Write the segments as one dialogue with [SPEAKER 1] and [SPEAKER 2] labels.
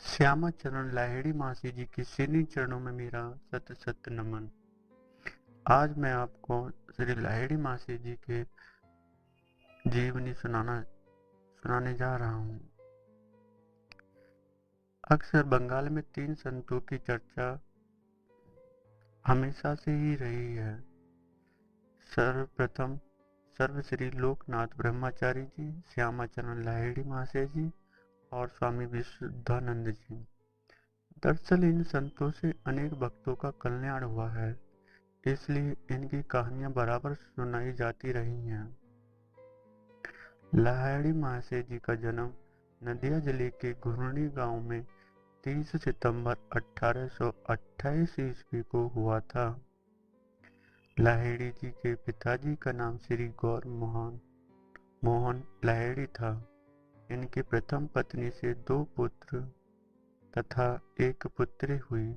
[SPEAKER 1] श्यामा चरण लाहिड़ी मासी जी के श्री चरणों में मेरा सत सत नमन। आज मैं आपको श्री लाहिड़ी मासी जी के जीवनी सुनाने जा रहा हूँ। अक्सर बंगाल में 3 संतों की चर्चा हमेशा से ही रही है। सर्वप्रथम सर्वश्री लोकनाथ ब्रह्मचारी जी, श्यामा चरण लाहिड़ी मासी जी और स्वामी विशुद्धानंद जी। दरअसल इन संतों से अनेक भक्तों का कल्याण हुआ है, इसलिए इनकी कहानियां बराबर सुनाई जाती रही हैं। लाहिड़ी मासी जी का जन्म नदिया जिले के घुर्णी गांव में 30 सितंबर 1828 ईस्वी को हुआ था। लाहिड़ी जी के पिताजी का नाम श्री गौर मोहन लाहिड़ी था। इनकी प्रथम पत्नी से 2 पुत्र तथा 1 पुत्री हुई।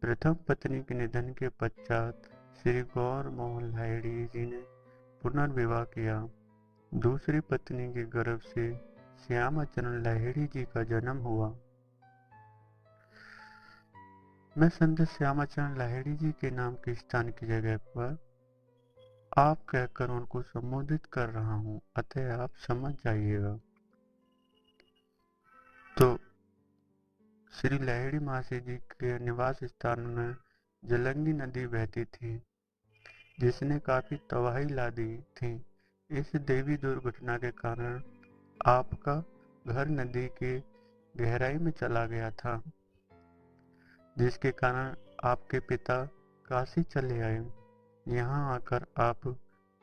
[SPEAKER 1] प्रथम पत्नी के निधन के पश्चात श्री गौर मोहन लाहिड़ी जी ने पुनर्विवाह किया। दूसरी पत्नी के गर्भ से श्यामा चरण लाहिड़ी जी का जन्म हुआ। मैं संत श्यामा चरण लाहिड़ी जी के नाम के स्थान की जगह पर आप कहकर उनको संबोधित कर रहा हूँ, अतः आप समझ जाइएगा। तो श्री लाहिड़ी मासी जी के निवास स्थान में जलंगी नदी बहती थी, जिसने काफी तबाही ला दी थी। इस देवी दुर्घटना के कारण आपका घर नदी के गहराई में चला गया था, जिसके कारण आपके पिता काशी चले आए। यहाँ आकर आप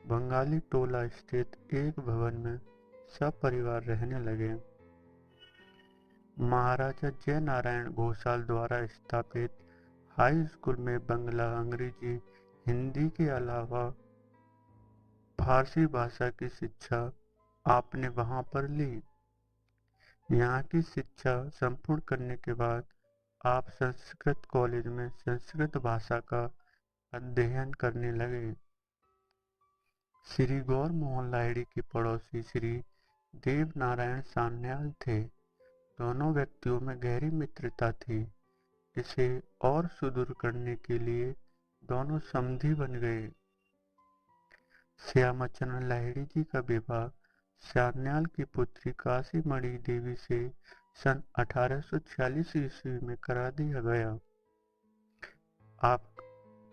[SPEAKER 1] बंगाली टोला स्थित एक भवन में सब परिवार रहने लगे। महाराजा जय नारायण घोषाल द्वारा स्थापित हाई स्कूल में बंगला, अंग्रेजी, हिंदी के अलावा फारसी भाषा की शिक्षा आपने वहां पर ली। यहाँ की शिक्षा संपूर्ण करने के बाद आप संस्कृत कॉलेज में संस्कृत भाषा का अध्ययन करने लगे। श्री गौर मोहन लाहिड़ी के पड़ोसी श्री देव नारायण सान्याल थे। दोनों व्यक्तियों में गहरी मित्रता थी। इसे और सुदृढ़ करने के लिए दोनों समधी बन गए। श्यामा चरण लाहिड़ी जी का विवाह सान्याल की पुत्री काशी मणि देवी से सन 1846 ईस्वी में करा दिया गया। आप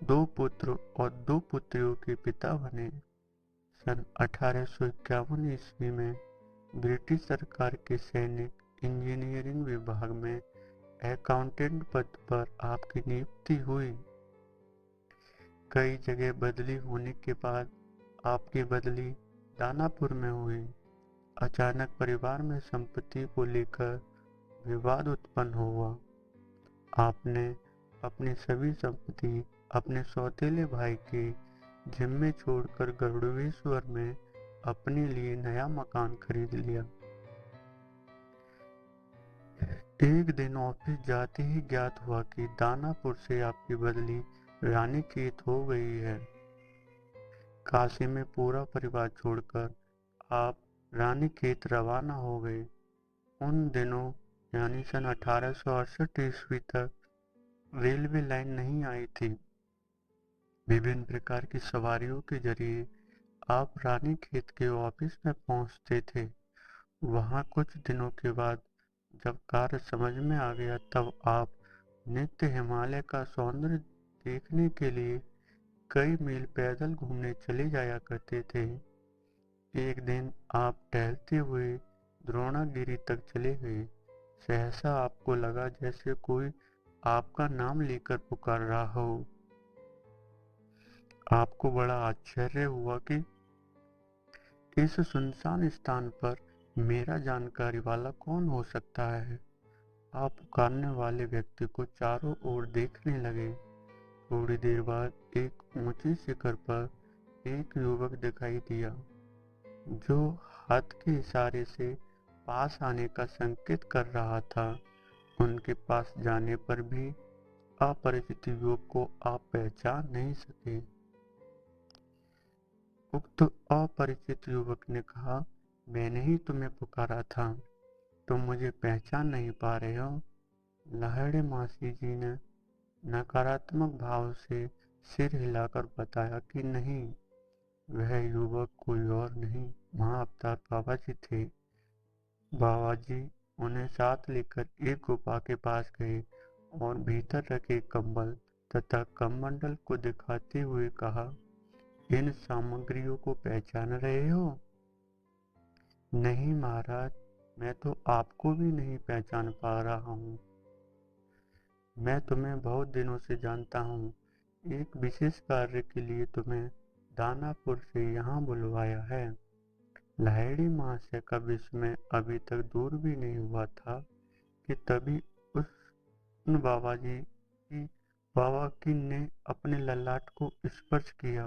[SPEAKER 1] 2 पुत्र और 2 पुत्रियों के पिता बने। सन 1851 ईस्वी में ब्रिटिश सरकार के सैनिक इंजीनियरिंग विभाग में अकाउंटेंट पद पर आपकी नियुक्ति हुई। कई जगह बदली होने के बाद आपकी बदली दानापुर में हुई। अचानक परिवार में संपत्ति को लेकर विवाद उत्पन्न हुआ। आपने अपनी सभी संपत्ति अपने सौतेले भाई के जिम्मे छोड़कर गरुड़ेश्वर में अपने लिए नया मकान खरीद लिया। एक दिन ऑफिस जाते ही ज्ञात हुआ कि दानापुर से आपकी बदली रानीखेत हो गई है। काशी में पूरा परिवार छोड़कर आप रानीखेत रवाना हो गए। उन दिनों यानी सन 1868 ईस्वी तक रेलवे लाइन नहीं आई थी। विभिन्न प्रकार की सवारियों के जरिए आप रानीखेत के ऑफिस में पहुंचते थे। वहां कुछ दिनों के बाद जब कार्य समझ में आ गया, तब आप नित्य हिमालय का सौंदर्य देखने के लिए कई मील पैदल घूमने चले जाया करते थे। एक दिन आप टहलते हुए द्रोणागिरी तक चले गए। सहसा आपको लगा जैसे कोई आपका नाम लेकर पुकार रहा हो। आपको बड़ा आश्चर्य हुआ कि इस सुनसान स्थान पर मेरा जानकारी वाला कौन हो सकता है। आप पुकारने वाले व्यक्ति को चारों ओर देखने लगे। थोड़ी देर बाद एक ऊंची शिखर पर एक युवक दिखाई दिया, जो हाथ के इशारे से पास आने का संकेत कर रहा था। उनके पास जाने पर भी अपरिचित युवक को आप पहचान नहीं सके। उक्त अपरिचित युवक ने कहा, मैंने ही तुम्हें पुकारा था, तुम मुझे पहचान नहीं पा रहे हो। लाहिड़ी मासी जी ने नकारात्मक भाव से सिर हिलाकर बताया कि नहीं, वह युवक कोई और नहीं, महाअवतार बाबा जी थे। बाबा जी उन्हें साथ लेकर एक गुफा के पास गए और भीतर रखे कंबल तथा कमंडल को दिखाते हुए कहा, इन सामग्रियों को पहचान रहे हो? नहीं महाराज, मैं तो आपको भी नहीं पहचान पा रहा हूँ। मैं तुम्हें बहुत दिनों से जानता हूँ। एक विशेष कार्य के लिए तुम्हें दानापुर से यहाँ बुलवाया है। लाहिड़ी महाशय का विस्मय अभी तक दूर भी नहीं हुआ था कि तभी उस उन बाबा की ने अपने ललाट को स्पर्श किया।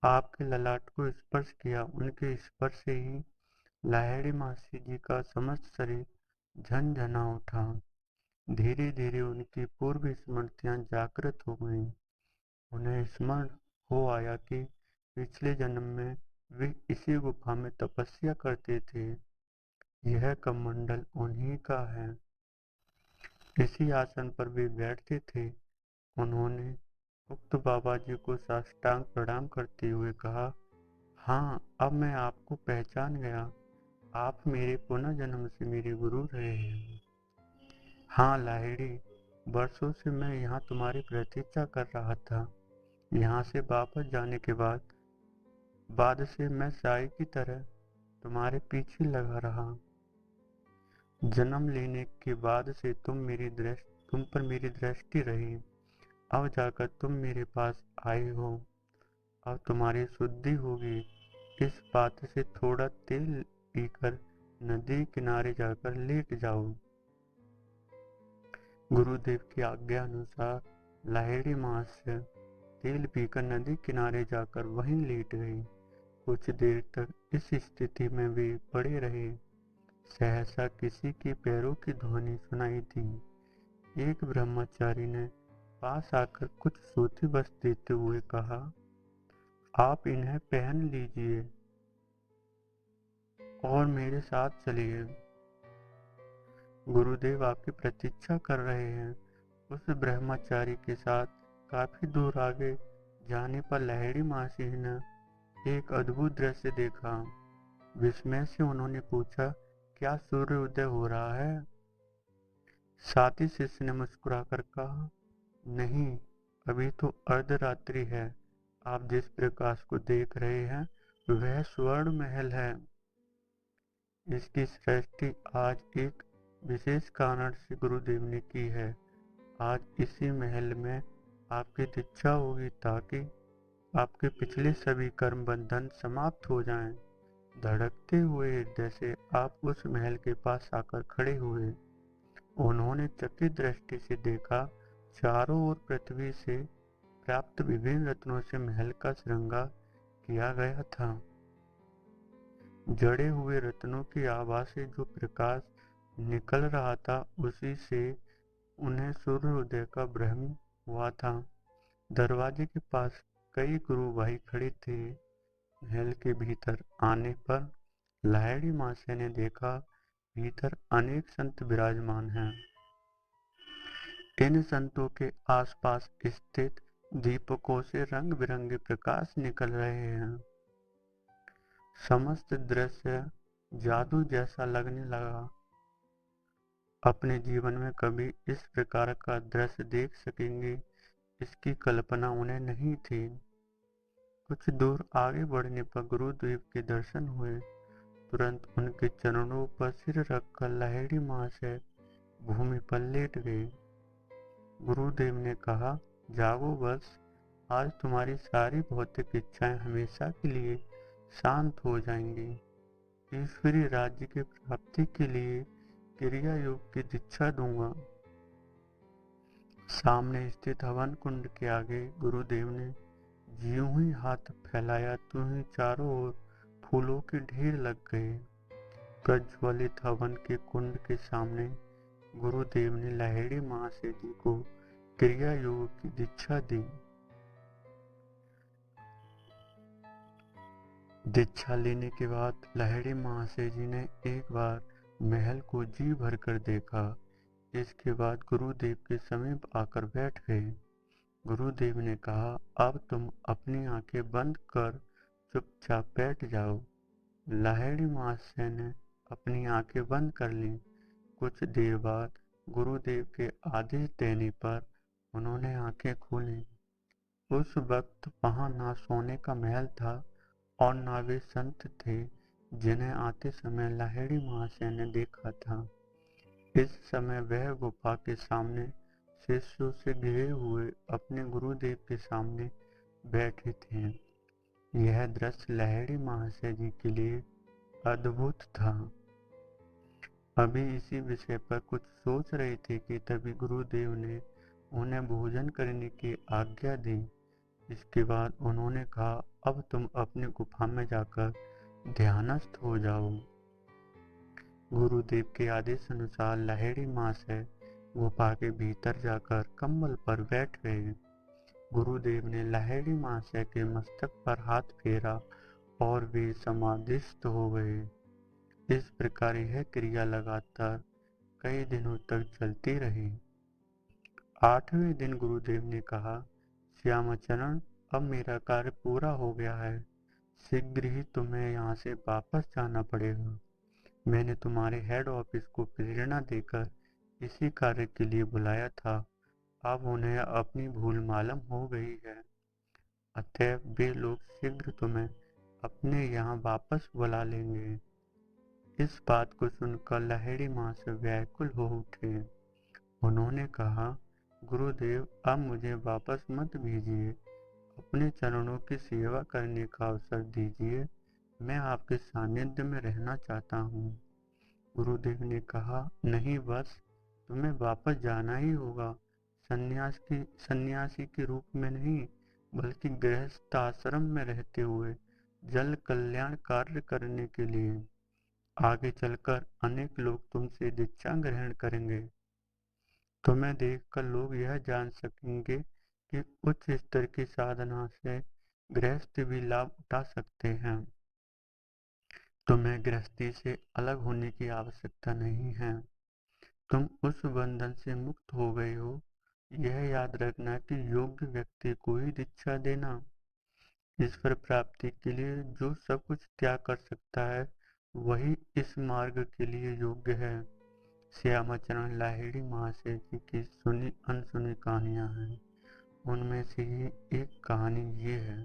[SPEAKER 1] आपके ललाट को स्पर्श किया। उनके स्पर्श से ही लाहिड़ी मासी जी का समस्त शरीर झनझना उठा। धीरे धीरे उनकी पूर्व स्मृतियां जागृत हो गईं। उन्हें स्मरण हो आया कि पिछले जन्म में वे इसी गुफा में तपस्या करते थे। यह कमंडल उन्हीं का है। इसी आसन पर वे बैठते थे। उन्होंने उक्त बाबा जी को साष्टांग प्रणाम करते हुए कहा, हाँ, अब मैं आपको पहचान गया। आप मेरे पुनर्जन्म से मेरे गुरु रहे हैं। हाँ लाहिड़ी, वर्षों से मैं यहाँ तुम्हारी प्रतीक्षा कर रहा था। यहाँ से वापस जाने के बाद से मैं साई की तरह तुम्हारे पीछे लगा रहा। जन्म लेने के बाद से तुम पर मेरी दृष्टि रही। अब जाकर तुम मेरे पास आए हो। अब तुम्हारी शुद्धि होगी। इस बात से थोड़ा तेल पीकर नदी किनारे जाकर लेट जाओ। गुरुदेव की आज्ञा अनुसार लाहिड़ी महाशय तेल पीकर नदी किनारे जाकर वहीं लेट गई। कुछ देर तक इस स्थिति में वे पड़े रहे। सहसा किसी के पैरों की ध्वनि सुनाई दी। एक ब्रह्मचारी ने पास आकर कुछ सूती वस्त्र देते हुए कहा, आप इन्हें पहन लीजिए और मेरे साथ चलिए। गुरुदेव आपकी प्रतीक्षा कर रहे हैं। उस ब्रह्मचारी के साथ काफी दूर आगे जाने पर लाहिड़ी मासी ने एक अद्भुत दृश्य देखा। विस्मय से उन्होंने पूछा, क्या सूर्य उदय हो रहा है? साथी शिष्य ने मुस्कुराकर कहा, नहीं, अभी तो अर्धरात्रि है। आप जिस प्रकाश को देख रहे हैं वह स्वर्ण महल है। इसकी सृष्टि आज एक विशेष कारण से गुरुदेव ने की है। आज इसी महल में आपकी दीक्षा होगी ताकि आपके पिछले सभी कर्म बंधन समाप्त हो जाएं। धड़कते हुए हृदय से आप उस महल के पास आकर खड़े हुए। उन्होंने चकित दृष्टि से देखा। चारों ओर पृथ्वी से प्राप्त विभिन्न रत्नों से महल का श्रृंगार किया गया था। जड़े हुए रत्नों की आभा से जो प्रकाश निकल रहा था उसी से उन्हें सूर्योदय का भ्रम हुआ था। दरवाजे के पास कई गुरु भाई खड़े थे। महल के भीतर आने पर लाहिड़ी मासी ने देखा, भीतर अनेक संत विराजमान हैं। इन संतों के आसपास स्थित दीपकों से रंग बिरंगे प्रकाश निकल रहे हैं। समस्त दृश्य जादू जैसा लगने लगा। अपने जीवन में कभी इस प्रकार का दृश्य देख सकेंगे, इसकी कल्पना उन्हें नहीं थी। कुछ दूर आगे बढ़ने पर गुरुदेव के दर्शन हुए। तुरंत उनके चरणों पर सिर रखकर लाहिड़ी महाशय भूमि पर लेट गए। गुरुदेव ने कहा, जागो बस, आज तुम्हारी सारी भौतिक इच्छाएं हमेशा के लिए शांत हो जाएंगी। ईश्वरीय राज्य की प्राप्ति के लिए क्रिया योग की दीक्षा दूंगा। सामने स्थित हवन कुंड के आगे गुरुदेव ने ज्यों ही हाथ फैलाया त्यों ही चारों ओर फूलों के ढेर लग गए। प्रज्वलित हवन के कुंड के सामने गुरुदेव ने लाहिड़ी महाशय जी को क्रिया योग की दीक्षा दी। दीक्षा लेने के बाद लाहिड़ी महाशय जी ने एक बार महल को जी भर कर देखा। इसके बाद गुरुदेव के समीप आकर बैठ गए। गुरुदेव ने कहा, अब तुम अपनी आंखें बंद कर चुपचाप बैठ जाओ। लाहिड़ी महाशय ने अपनी आंखें बंद कर लीं। कुछ देर बाद गुरुदेव के आदेश देने पर उन्होंने आंखें खोली। उस वक्त वहां ना सोने का महल था और ना वे संत थे जिन्हें आते समय लाहिड़ी महाशय ने देखा था। इस समय वह गुफा के सामने शिष्यों से घिरे हुए अपने गुरुदेव के सामने बैठे थे। यह दृश्य लाहिड़ी महाशय जी के लिए अद्भुत था। अभी इसी विषय पर कुछ सोच रहे थे कि तभी गुरुदेव ने उन्हें भोजन करने की आज्ञा दी। इसके बाद उन्होंने कहा, अब तुम अपनी गुफा में जाकर ध्यानस्थ हो जाओ। गुरुदेव के आदेश अनुसार लाहिड़ी महाशय गुफा के भीतर जाकर कंबल पर बैठ गए। गुरुदेव ने लाहिड़ी महाशय के मस्तक पर हाथ फेरा और वे समाधिस्थ हो गए। इस प्रकार यह क्रिया लगातार कई दिनों तक चलती रही। 8वें दिन गुरुदेव ने कहा, श्यामाचरण, अब मेरा कार्य पूरा हो गया है। शीघ्र ही तुम्हें यहाँ से वापस जाना पड़ेगा। मैंने तुम्हारे हेड ऑफिस को प्रेरणा देकर इसी कार्य के लिए बुलाया था। अब उन्हें अपनी भूल मालूम हो गई है, अतः वे लोग शीघ्र तुम्हें अपने यहाँ वापस बुला लेंगे। इस बात को सुनकर लाहिड़ी महाशय व्याकुल हो उठे। उन्होंने कहा, गुरुदेव, अब मुझे वापस मत भेजिए। अपने चरणों की सेवा करने का अवसर दीजिए। मैं आपके सानिध्य में रहना चाहता हूँ। गुरुदेव ने कहा, नहीं, बस तुम्हें वापस जाना ही होगा। सन्यासी के रूप में नहीं, बल्कि गृहस्थ आश्रम में रहते हुए जल कल्याण कार्य करने के लिए। आगे चलकर अनेक लोग तुमसे दीक्षा ग्रहण करेंगे। तुम्हें देखकर लोग यह जान सकेंगे कि उच्च स्तर की साधना से गृहस्थ भी लाभ उठा सकते हैं। तुम्हें गृहस्थी से अलग होने की आवश्यकता नहीं है। तुम उस बंधन से मुक्त हो गए हो। यह याद रखना कि योग्य व्यक्ति को ही दीक्षा देना। ईश्वर प्राप्ति के लिए जो सब कुछ त्याग कर सकता है, वही इस मार्ग के लिए योग्य है। श्यामाचरण लाहिड़ी महाशय जी की सुनी अनसुनी कहानियां हैं। उनमें से ही एक कहानी ये है।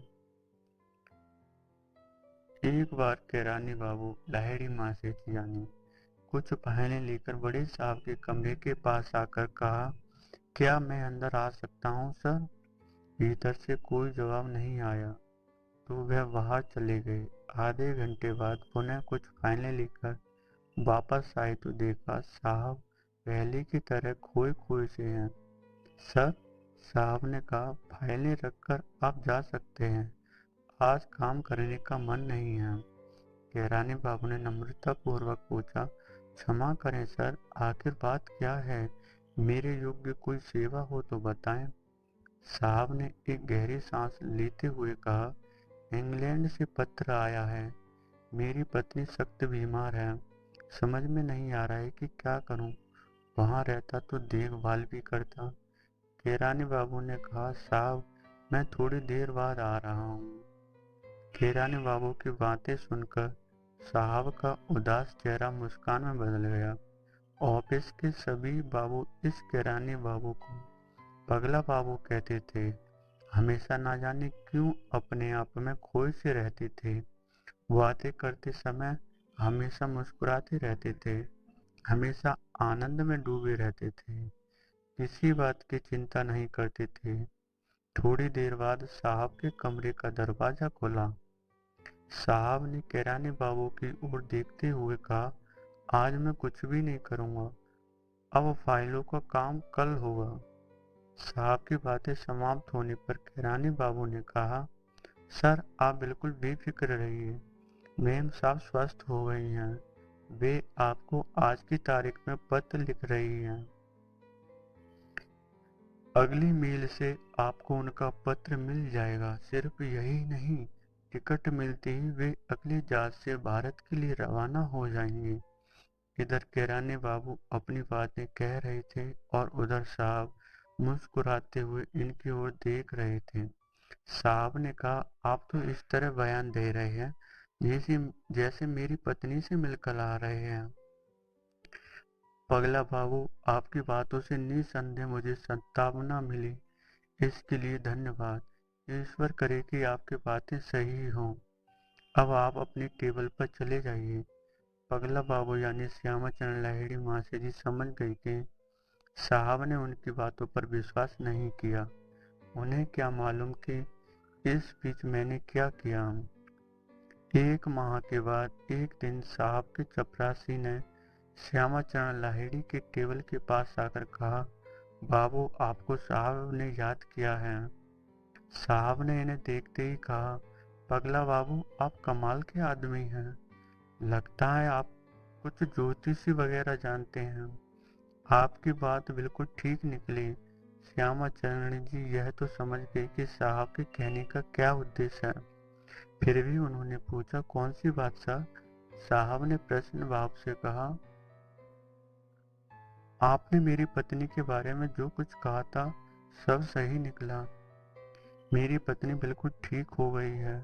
[SPEAKER 1] एक बार कैरानी बाबू लाहिड़ी महाशय जी यानी कुछ पहले लेकर बड़े साहब के कमरे के पास आकर कहा, क्या मैं अंदर आ सकता हूँ सर? भीतर से कोई जवाब नहीं आया तो वह बाहर चले गए। आधे घंटे बाद पुनः कुछ फाइलें लेकर वापस आए तो देखा साहब पहले की तरह खोए खोए से हैं। सर, साहब ने कहा, फाइलें रखकर आप जा सकते हैं। आज काम करने का मन नहीं है। कैरानी बाबू ने नम्रता पूर्वक पूछा, क्षमा करें सर, आखिर बात क्या है? मेरे योग्य कोई सेवा हो तो बताएं। साहब ने एक गहरी सांस लेते हुए कहा, इंग्लैंड से पत्र आया है। मेरी पत्नी सख्त बीमार है। समझ में नहीं आ रहा है कि क्या करूं। वहां रहता तो देखभाल भी करता। कैरानी बाबू ने कहा, साहब मैं थोड़ी देर बाद आ रहा हूँ। कैरानी बाबू की बातें सुनकर साहब का उदास चेहरा मुस्कान में बदल गया। ऑफिस के सभी बाबू इस कैरानी बाबू को पगला बाबू कहते थे। हमेशा ना जाने क्यों अपने आप में खोए से रहते थे। बातें करते समय हमेशा मुस्कुराते रहते थे। हमेशा आनंद में डूबे रहते थे। किसी बात की चिंता नहीं करते थे। थोड़ी देर बाद साहब के कमरे का दरवाजा खुला। साहब ने कैरानी बाबू की ओर देखते हुए कहा, आज मैं कुछ भी नहीं करूँगा। अब फाइलों का काम कल होगा। साहब की बातें समाप्त होने पर कैरानी बाबू ने कहा, सर आप बिल्कुल बेफिक्र रहिए। मेम साहब स्वस्थ हो गई हैं। वे आपको आज की तारीख में पत्र लिख रही हैं। अगली मेल से आपको उनका पत्र मिल जाएगा। सिर्फ यही नहीं, टिकट मिलते ही वे अगले जहाज से भारत के लिए रवाना हो जाएंगे। इधर किराने बाबू अपनी बातें कह रहे थे और उधर साहब मुस्कुराते हुए इनकी ओर देख रहे थे। साहब ने कहा, आप तो इस तरह बयान दे रहे हैं जैसे जैसे मेरी पत्नी से मिलकर आ रहे हैं। पगला बाबू, आपकी बातों से निसंदेह मुझे सांत्वना मिली। इसके लिए धन्यवाद। ईश्वर करे कि आपकी बातें सही हों। अब आप अपनी टेबल पर चले जाइए। पगला बाबू यानी श्यामाचरण लाहिड़ी मासी जी समझ गई कि साहब ने उनकी बातों पर विश्वास नहीं किया। उन्हें क्या मालूम कि इस बीच मैंने क्या किया। 1 माह के बाद एक दिन साहब के चपरासी ने श्यामाचरण लाहिड़ी के टेबल के पास आकर कहा, बाबू, आपको साहब ने याद किया है। साहब ने इन्हें देखते ही कहा, पगला बाबू, आप कमाल के आदमी हैं। लगता है आप कुछ ज्योतिषी वगैरह जानते हैं। आपकी बात बिल्कुल ठीक निकली। श्यामाचरण जी यह तो समझ गए कि साहब के कहने का क्या उद्देश्य है। फिर भी उन्होंने पूछा, कौन सी बात साहब? साहब ने प्रश्न भाव से कहा, आपने मेरी पत्नी के बारे में जो कुछ कहा था सब सही निकला। मेरी पत्नी बिल्कुल ठीक हो गई है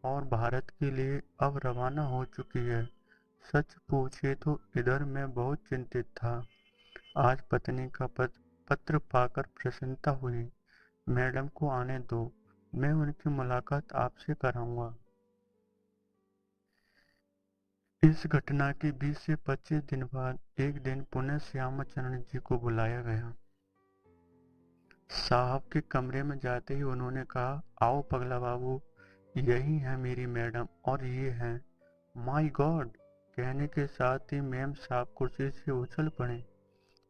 [SPEAKER 1] और भारत के लिए अब रवाना हो चुकी है। सच पूछे तो इधर मैं बहुत चिंतित था। आज पत्नी का पत्र पाकर प्रसन्नता हुई। मैडम को आने दो, मैं उनकी मुलाकात आपसे कराऊंगा। इस घटना के 20 से 25 दिन बाद एक दिन पुनः श्यामाचरण जी को बुलाया गया। साहब के कमरे में जाते ही उन्होंने कहा, आओ पगला बाबू, यही है मेरी मैडम और ये हैं। My God! कहने के साथ ही मेम साहब कुर्सी से उछल पड़े।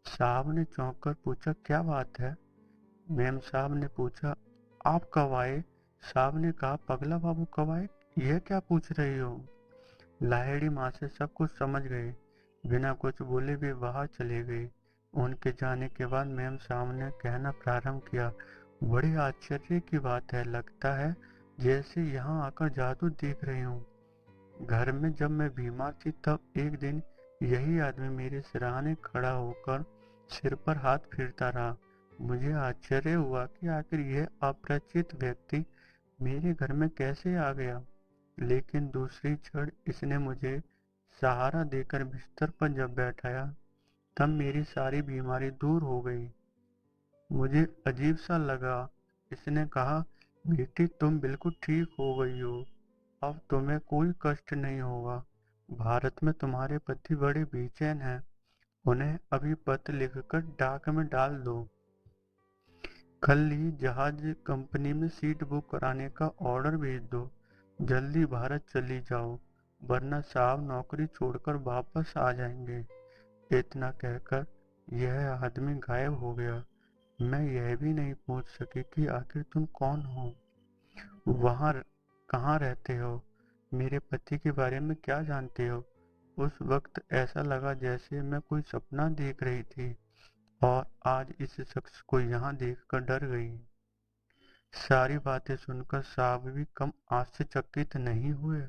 [SPEAKER 1] साहब ने चौंक कर पूछा, क्या बात है? मेम साहब ने पूछा, आप कब आए? साहब ने कहा, पगला बाबू कब आए? यह क्या पूछ रही हो? लाहिड़ी माँ से सब कुछ समझ गए। बिना कुछ बोले वे बाहर चले गए। उनके जाने के बाद मेम साहब ने कहना प्रारंभ किया, बड़े आश्चर्य की बात है, लगता है जैसे यहाँ आकर जादू देख रही हूँ। घर में जब मैं बीमार थी तब एक दिन यही आदमी मेरे सिरहाने खड़ा होकर सिर पर हाथ फेरता रहा। मुझे आश्चर्य हुआ कि आखिर यह अपरिचित व्यक्ति मेरे घर में कैसे आ गया। लेकिन दूसरी क्षण इसने मुझे सहारा देकर बिस्तर पर जब बैठाया तब मेरी सारी बीमारी दूर हो गई। मुझे अजीब सा लगा। इसने कहा, बेटी, तुम बिल्कुल ठीक हो गई हो। अब तुम्हें कोई कष्ट नहीं होगा। भारत में तुम्हारे पति बड़े बेचैन हैं। उन्हें अभी पत्र लिखकर डाक में डाल दो। कल ही जहाज कंपनी में सीट बुक कराने का ऑर्डर भेज दो। जल्दी भारत चली जाओ, वरना साहब नौकरी छोड़कर वापस आ जाएंगे। इतना कहकर यह आदमी गायब हो गया। मैं यह भी नहीं पूछ सकी कि आखिर तुम कौन हो, वहाँ कहाँ रहते हो, मेरे पति के बारे में क्या जानते हो। उस वक्त ऐसा लगा जैसे मैं कोई सपना देख रही थी और आज इस शख्स को यहाँ देखकर डर गई। सारी बातें सुनकर साहब भी कम आश्चर्यचकित नहीं हुए।